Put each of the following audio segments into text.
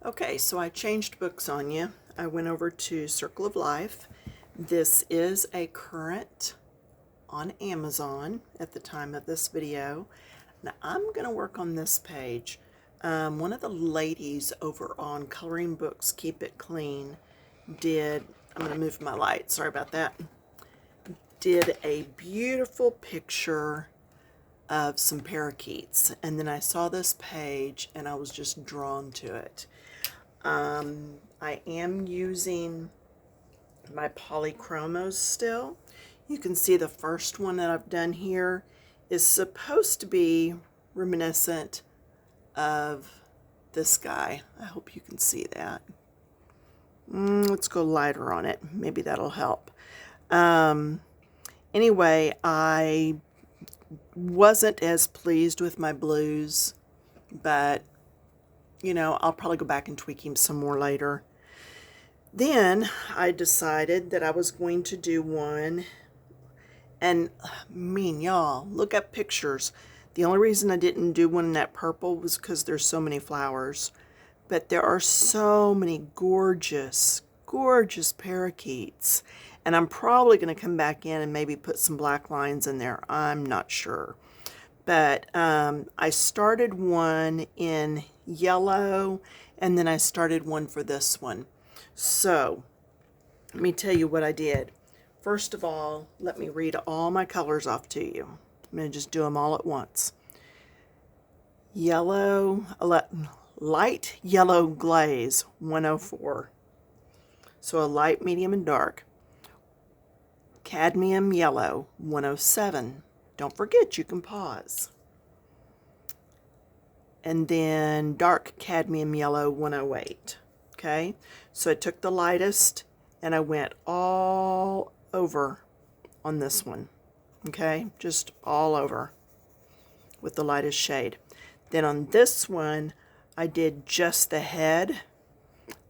Okay, so I changed books on you. I went over to Circle of Life. This is a current on Amazon at the time of this video. Now I'm going to work on this page. One of the ladies over on Coloring Books Keep It Clean did, I'm going to move my light, sorry about that, did a beautiful picture of some parakeets. And then I saw this page and I was just drawn to it. I am using my Polychromos still. You can see the first one that I've done here is supposed to be reminiscent of this guy. I hope you can see that. Let's go lighter on it. Maybe that'll help. Anyway, I wasn't as pleased with my blues, but you know, I'll probably go back and tweak him some more later. Then I decided that I was going to do one, and y'all, look at pictures. The only reason I didn't do one in that purple was because there's so many flowers. But there are so many gorgeous, gorgeous parakeets. And I'm probably going to come back in and maybe put some black lines in there. I'm not sure. But I started one in yellow, and then I started one for this one. So let me tell you what I did. First of all, let me read all my colors off to you. I'm going to just do them all at once. Yellow, light yellow glaze, 104. So a light, medium, and dark. Cadmium yellow, 107. Don't forget, you can pause. And then dark cadmium yellow, 108. Okay, so I took the lightest and I went all over on this one. Okay, just all over with the lightest shade. Then on this one, I did just the head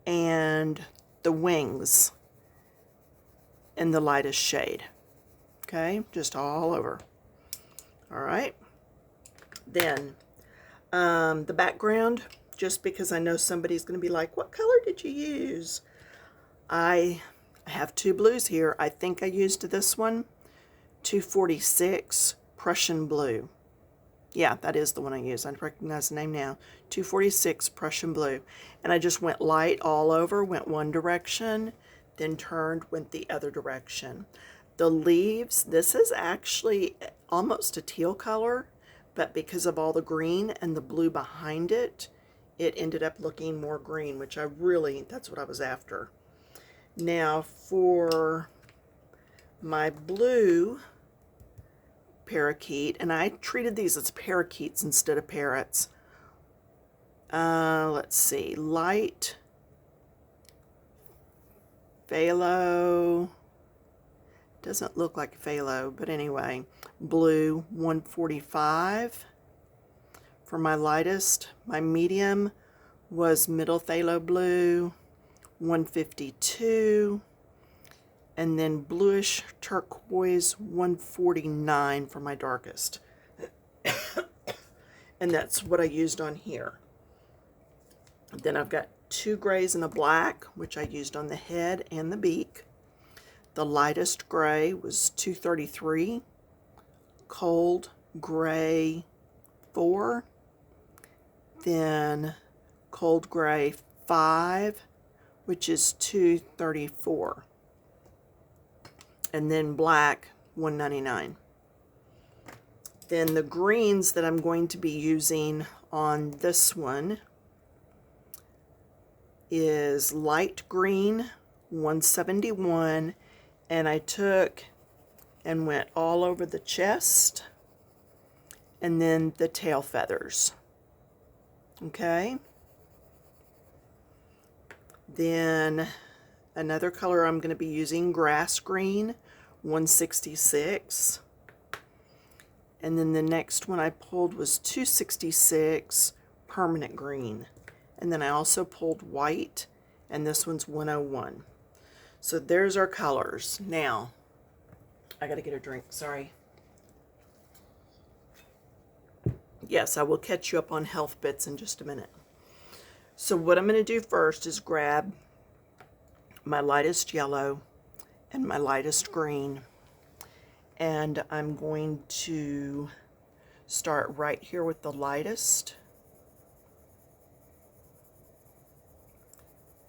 and the wings in the lightest shade. Okay, just all over. All right, then the background, just because I know somebody's going to be like, what color did you use? I have two blues here. I think I used this one, 246 Prussian blue. Yeah, that is the one I used. I recognize the name now. 246 Prussian blue. And I just went light all over, went one direction, then turned, went the other direction. The leaves, this is actually almost a teal color, but because of all the green and the blue behind it, it ended up looking more green, which that's what I was after. Now for my blue parakeet, and I treated these as parakeets instead of parrots. Let's see, light phthalo, doesn't look like phthalo, but anyway, blue, 145 for my lightest. My medium was middle phthalo blue, 152, and then bluish turquoise, 149 for my darkest. And that's what I used on here. Then I've got two grays and a black, which I used on the head and the beak. The lightest gray was 233, cold gray 4, then cold gray 5, which is 234, and then black 199. Then the greens that I'm going to be using on this one is light green 171, and I took and went all over the chest and then the tail feathers. Okay, then another color I'm going to be using, grass green 166, and then the next one I pulled was 266 permanent green, and then I also pulled white, and this one's 101. So there's our colors. Now I gotta get a drink, sorry. Yes, I will catch you up on health bits in just a minute. So what I'm going to do first is grab my lightest yellow and my lightest green, and I'm going to start right here with the lightest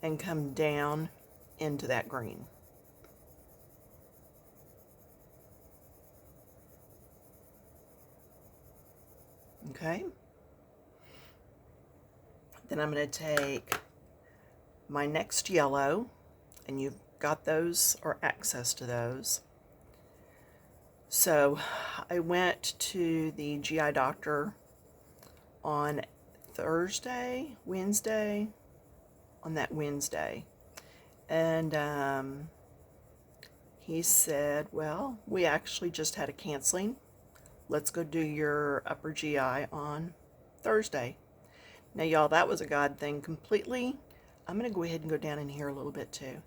and come down into that green. Okay. Then I'm going to take my next yellow, and you've got those or access to those. So I went to the GI doctor on Wednesday, and he said, well, we actually just had a canceling. Let's go do your upper GI on Thursday. Now, y'all, that was a God thing completely. I'm going to go ahead and go down in here a little bit too,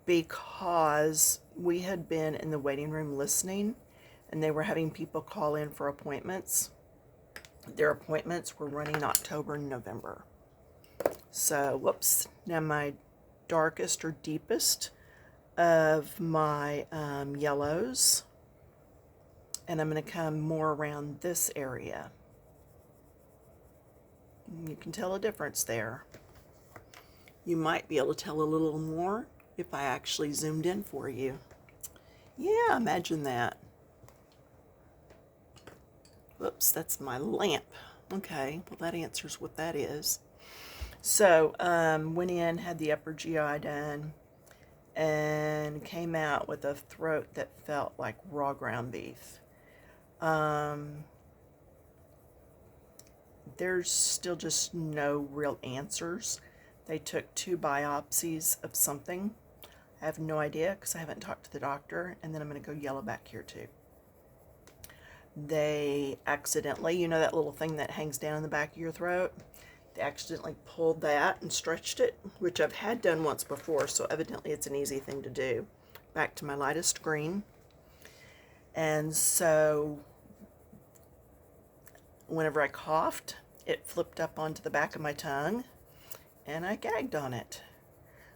because we had been in the waiting room listening, and they were having people call in for appointments. Their appointments were running October and November. So, whoops. Now, my darkest or deepest of my yellows, and I'm going to come more around this area. You can tell a difference there. You might be able to tell a little more if I actually zoomed in for you. Yeah, imagine that. Whoops, that's my lamp. Okay, well that answers what that is. So, went in, had the upper GI done, and came out with a throat that felt like raw ground beef. There's still just no real answers. They took 2 biopsies of something. I have no idea because I haven't talked to the doctor, and then I'm going to go yellow back here too. They accidentally, you know that little thing that hangs down in the back of your throat? They accidentally pulled that and stretched it, which I've had done once before, so evidently it's an easy thing to do. Back to my lightest green. And so whenever I coughed, it flipped up onto the back of my tongue, and I gagged on it,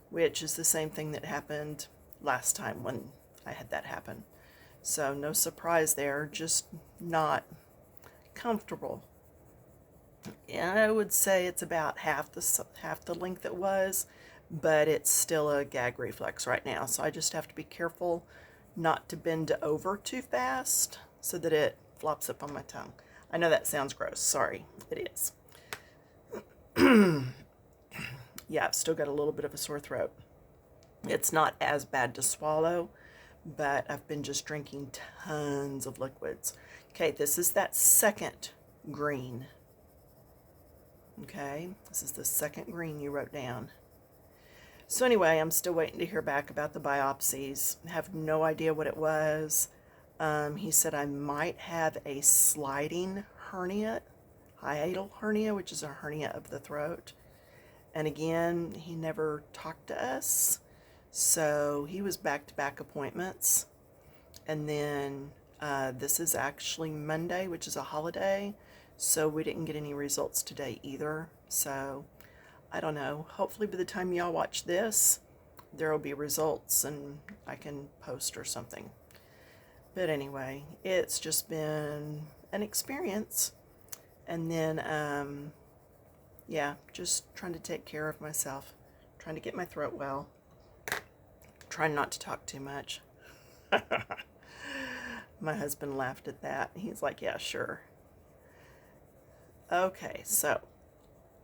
which is the same thing that happened last time when I had that happen. So no surprise there, just not comfortable. And I would say it's about half the length it was, but it's still a gag reflex right now. So I just have to be careful not to bend over too fast so that it flops up on my tongue. I know that sounds gross. Sorry, it is. Yeah, I've still got a little bit of a sore throat. It's not as bad to swallow, but I've been just drinking tons of liquids. Okay, this is that second green. Okay, this is the second green you wrote down. So anyway, I'm still waiting to hear back about the biopsies. I have no idea what it was. He said I might have a sliding hernia, hiatal hernia, which is a hernia of the throat. And again, he never talked to us. So he was back-to-back appointments. And then this is actually Monday, which is a holiday. So we didn't get any results today either. So I don't know. Hopefully by the time y'all watch this, there will be results and I can post or something. But anyway, it's just been an experience. And then, yeah, just trying to take care of myself. Trying to get my throat well. Trying not to talk too much. My husband laughed at that. He's like, yeah, sure. Okay, so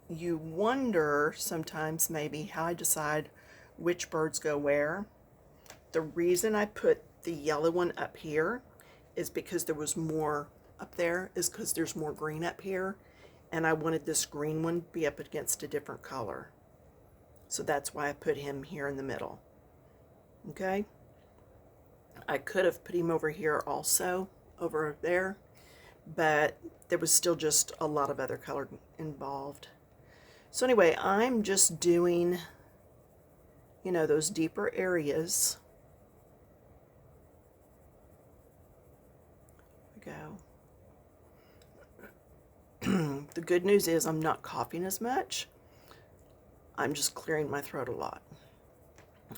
you wonder sometimes maybe how I decide which birds go where. The reason I put the yellow one up here is because there was more up there, is because there's more green up here, and I wanted this green one to be up against a different color. So that's why I put him here in the middle. Okay? I could have put him over here also, over there, but there was still just a lot of other color involved. So anyway, I'm just doing, you know, those deeper areas. There we go. The good news is I'm not coughing as much. I'm just clearing my throat a lot.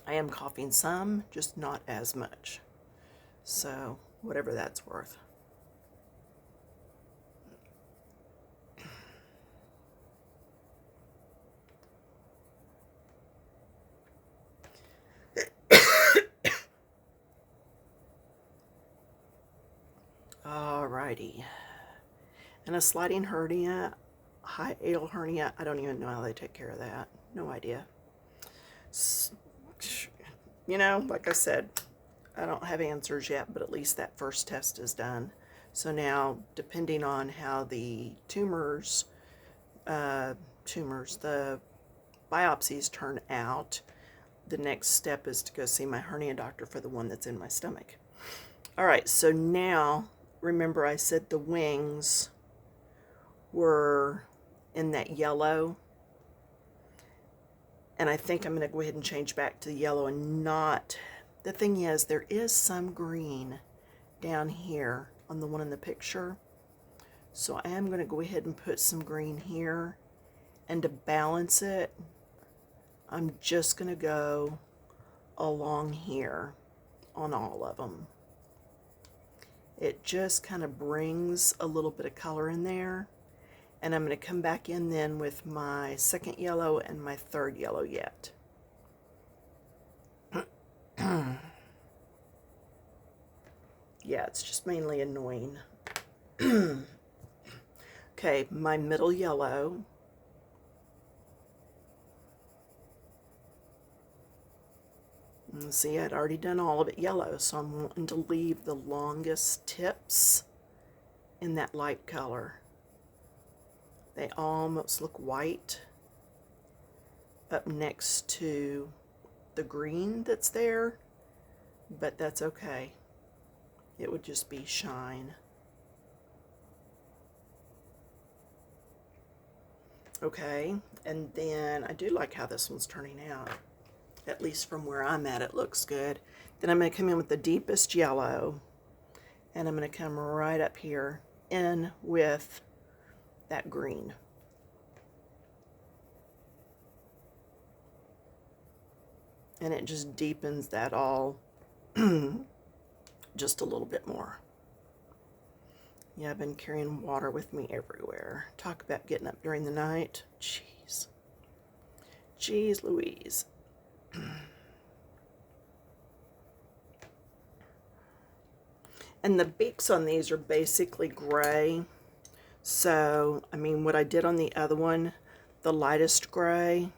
I am coughing some, just not as much. So, whatever that's worth. Alrighty. And a sliding hernia, hiatal hernia, I don't even know how they take care of that. No idea. You know, like I said, I don't have answers yet, but at least that first test is done. So now, depending on how the the biopsies turn out, the next step is to go see my hernia doctor for the one that's in my stomach. All right, so now, remember I said the wings were in that yellow, and I think I'm going to go ahead and change back to the yellow and not, the thing is, there is some green down here on the one in the picture, so I am going to go ahead and put some green here, and to balance it, I'm just going to go along here on all of them. It just kind of brings a little bit of color in there. And I'm going to come back in then with my second yellow and my third yellow yet. Yeah, it's just mainly annoying. Okay, my middle yellow. And see, I'd already done all of it yellow, so I'm wanting to leave the longest tips in that light color. They almost look white up next to the green that's there, but that's okay. It would just be shine. Okay, and then I do like how this one's turning out. At least from where I'm at, it looks good. Then I'm going to come in with the deepest yellow, and I'm going to come right up here in with that green. And it just deepens that all just a little bit more. Yeah, I've been carrying water with me everywhere. Talk about getting up during the night. Jeez. Jeez Louise. And the beaks on these are basically gray. So, I mean, what I did on the other one, the lightest gray,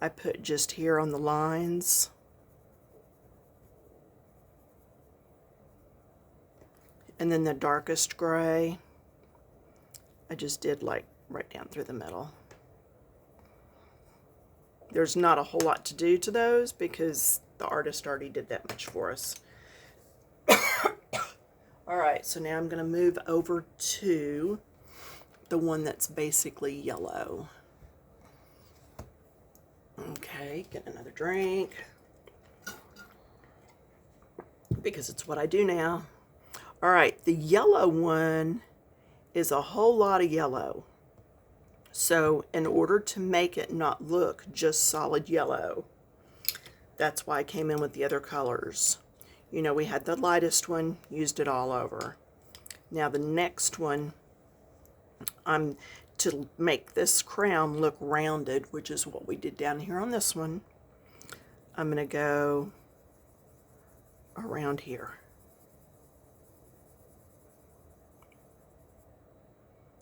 I put just here on the lines. And then the darkest gray, I just did like right down through the middle. There's not a whole lot to do to those because the artist already did that much for us. All right, so now I'm going to move over to the one that's basically yellow. Okay, get another drink because it's what I do now. All right, the yellow one is a whole lot of yellow. So in order to make it not look just solid yellow, that's why I came in with the other colors. You know, we had the lightest one, used it all over. Now the next one, to make this crown look rounded, which is what we did down here on this one, I'm going to go around here.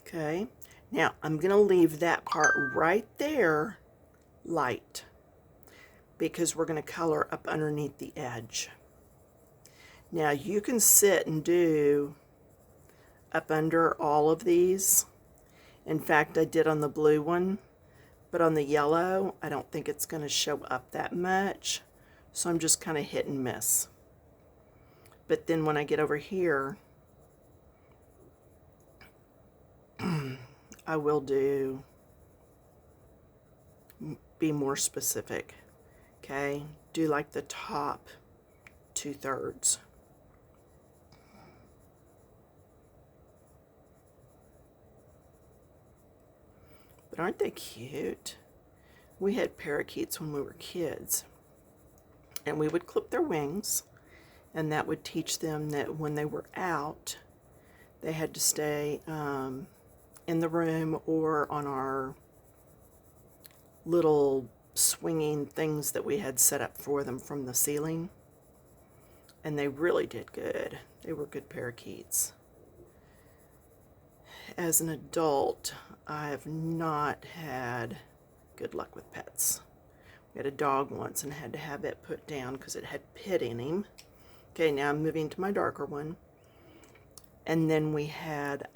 Okay, now I'm going to leave that part right there light because we're going to color up underneath the edge. Now you can sit and do up under all of these. In fact, I did on the blue one, but on the yellow, I don't think it's going to show up that much. So I'm just kind of hit and miss. But then when I get over here, I will be more specific. Okay, do like the top 2/3. But aren't they cute? We had parakeets when we were kids, and we would clip their wings, and that would teach them that when they were out, they had to stay in the room or on our little swinging things that we had set up for them from the ceiling. And they really did good. They were good parakeets. As an adult, I have not had good luck with pets. We had a dog once and had to have it put down because it had pit in him. Okay, now I'm moving to my darker one. And then we had,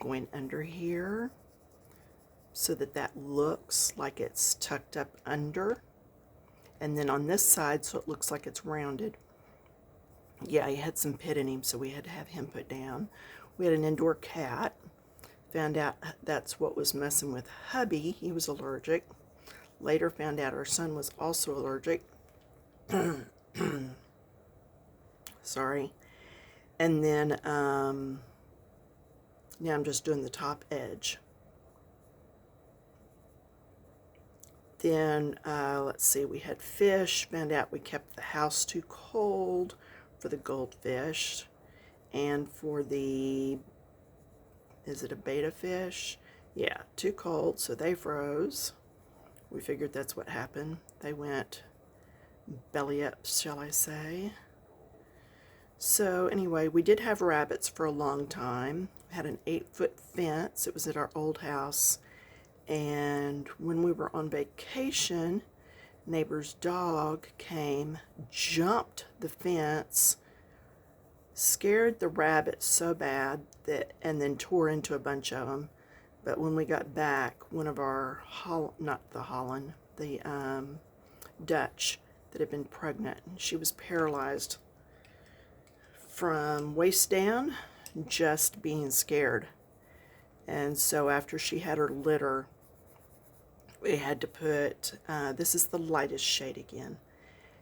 going under here so that that looks like it's tucked up under. And then on this side so it looks like it's rounded. Yeah, he had some pit in him, so we had to have him put down. We had an indoor cat. Found out that's what was messing with hubby. He was allergic. Later found out our son was also allergic. Sorry. And then now I'm just doing the top edge. Then let's see, we had fish. Found out we kept the house too cold for the goldfish and for the, is it a betta fish? Yeah, too cold, so they froze. We figured that's what happened. They went belly up, shall I say. So anyway, we did have rabbits for a long time. We had an 8-foot fence. It was at our old house. And when we were on vacation, neighbor's dog came, jumped the fence, scared the rabbits so bad that, and then tore into a bunch of them. But when we got back, one of our, not the Holland, the Dutch that had been pregnant, she was paralyzed from waist down, just being scared. And so after she had her litter, we had to put, this is the lightest shade again,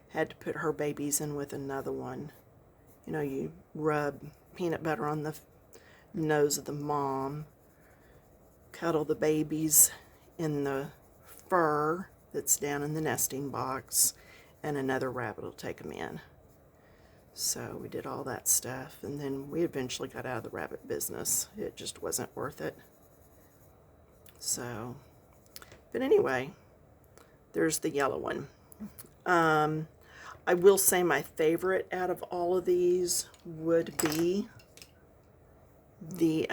had to put her babies in with another one. You know, you rub peanut butter on the nose of the mom, cuddle the babies in the fur that's down in the nesting box, and another rabbit will take them in. So we did all that stuff, and then we eventually got out of the rabbit business. It just wasn't worth it. So, but anyway, there's the yellow one. I will say my favorite out of all of these would be the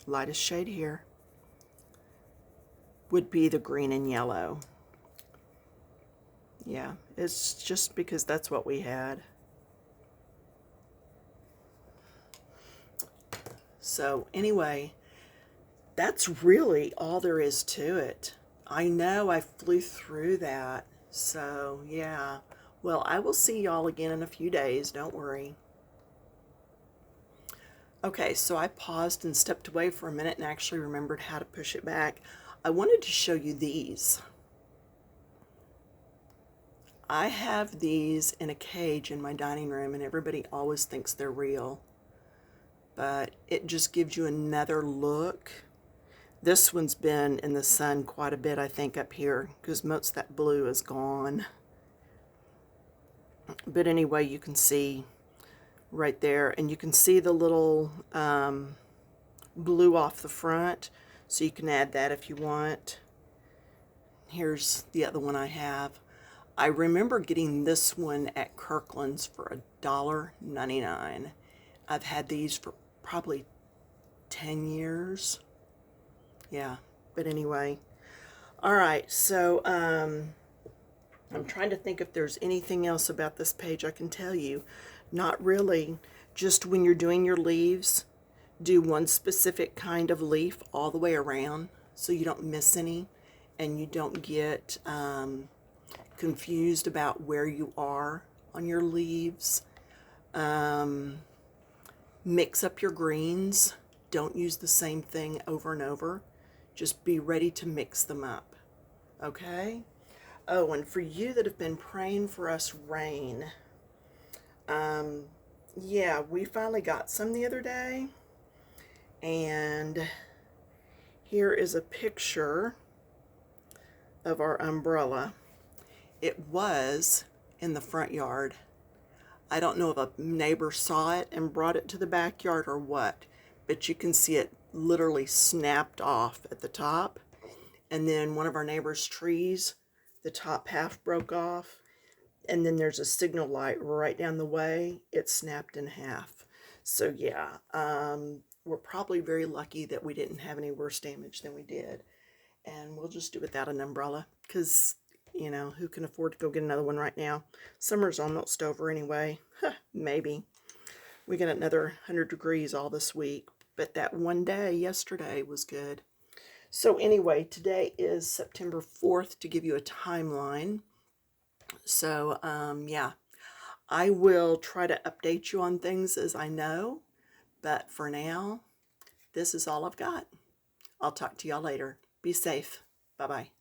lightest shade here, would be the green and yellow. Yeah, it's just because that's what we had. So anyway, that's really all there is to it. I know I flew through that. So yeah, well, I will see y'all again in a few days. Don't worry. Okay, so I paused and stepped away for a minute and actually remembered how to push it back. I wanted to show you these. I have these in a cage in my dining room, and everybody always thinks they're real. But it just gives you another look. This one's been in the sun quite a bit, I think, up here, because most of that blue is gone. But anyway, you can see right there, and you can see the little blue off the front, so you can add that if you want. Here's the other one I have. I remember getting this one at Kirkland's for $1.99. I've had these for probably 10 years. Yeah, but anyway. All right, so I'm trying to think if there's anything else about this page I can tell you. Not really. Just when you're doing your leaves, do one specific kind of leaf all the way around so you don't miss any and you don't get confused about where you are on your leaves. Mix up your greens. Don't use the same thing over and over. Just be ready to mix them up. Okay? Oh, and for you that have been praying for us rain, yeah, we finally got some the other day, and Here is a picture of our umbrella. It was in the front yard. I don't know if a neighbor saw it and brought it to the backyard or what, but you can see it literally snapped off at the top. And then one of our neighbor's trees, the top half broke off. And then there's a signal light right down the way. It snapped in half. So yeah, we're probably very lucky that we didn't have any worse damage than we did. And we'll just do without an umbrella because, you know, who can afford to go get another one right now? Summer's almost over anyway. Maybe. We got another 100 degrees all this week, but that one day yesterday was good. So anyway, today is September 4th to give you a timeline. So, yeah, I will try to update you on things as I know, but for now, this is all I've got. I'll talk to y'all later. Be safe. Bye-bye.